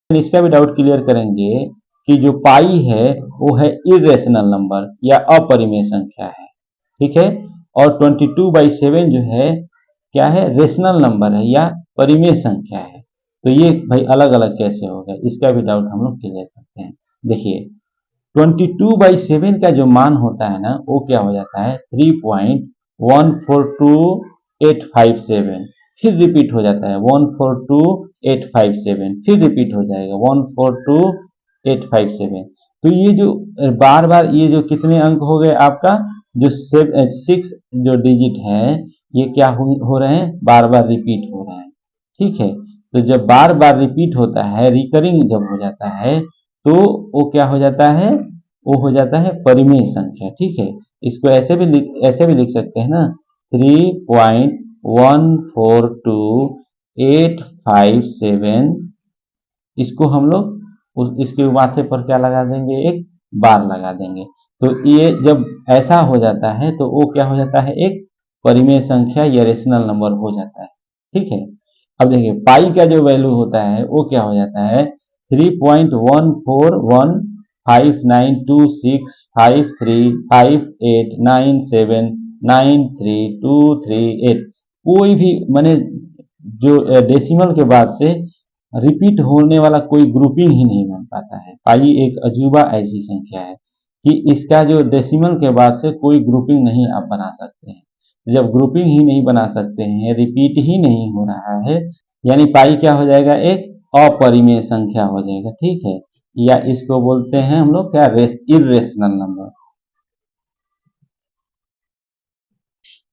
इसका भी doubt clear करेंगे कि जो पाई है वो है इरेशनल नंबर या अपरिमेय संख्या है, ठीक है। और 22/7 जो है क्या है, रेशनल नंबर है या परिमेय संख्या है। तो ये भाई अलग अलग कैसे हो गया, इसका भी डाउट हम लोग क्लियर करते हैं। देखिए 22/7 का जो मान होता है ना वो क्या हो जाता है 3.142857, फिर रिपीट हो जाता है 142857, फिर रिपीट हो जाएगा 142857। तो ये जो बार बार ये जो कितने अंक हो गए आपका, जो 6 जो डिजिट है ये क्या हो रहे हैं, बार बार रिपीट हो रहे हैं, ठीक है। तो जब बार बार रिपीट होता है, रिकरिंग जब हो जाता है, तो वो क्या हो जाता है, वो हो जाता है परिमेय संख्या, ठीक है। इसको ऐसे भी लिख सकते हैं ना, 3.142857, इसको हम लोग इसके माथे पर क्या लगा देंगे, एक बार लगा देंगे। तो ये जब ऐसा हो जाता है तो वो क्या हो जाता है, एक परिमेय संख्या या रेशनल नंबर हो जाता है, ठीक है। अब देखिए पाई का जो वैल्यू होता है वो क्या हो जाता है 3.14159326535897932238। कोई भी माने जो डेसिमल के बाद से रिपीट होने वाला कोई ग्रुपिंग ही नहीं बन पाता है। पाई एक अजूबा ऐसी संख्या है कि इसका जो डेसिमल के बाद से कोई ग्रुपिंग नहीं आप बना सकते हैं। जब ग्रुपिंग ही नहीं बना सकते हैं, रिपीट ही नहीं हो रहा है, यानी पाई क्या हो जाएगा, एक अपरिमेय संख्या हो जाएगा, ठीक है। या इसको बोलते हैं हम लोग क्या, इरेशनल नंबर।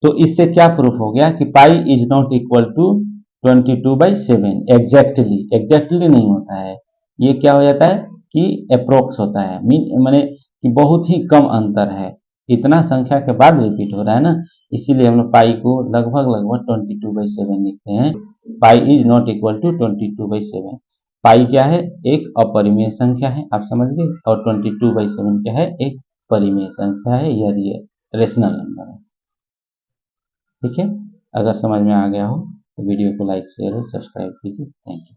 तो इससे क्या प्रूफ हो गया कि pi is not equal to 22/7 exactly नहीं होता है। ये क्या हो जाता है कि अप्रोक्स होता है, मीन माने कि बहुत ही कम अंतर है, इतना संख्या के बाद रिपीट हो रहा है ना, इसीलिए हम लोग पाई को लगभग लगभग 22/7 लिखते हैं। Pi is not equal to 22/7। Pi क्या है, एक अपरिमेय संख्या है, आप समझ गए, और 22/7 क्या है, एक परिमेय संख्या है या रेशनल नंबर है, ठीक है। अगर समझ में आ गया हो तो वीडियो को लाइक शेयर और सब्सक्राइब कीजिए। Thank you.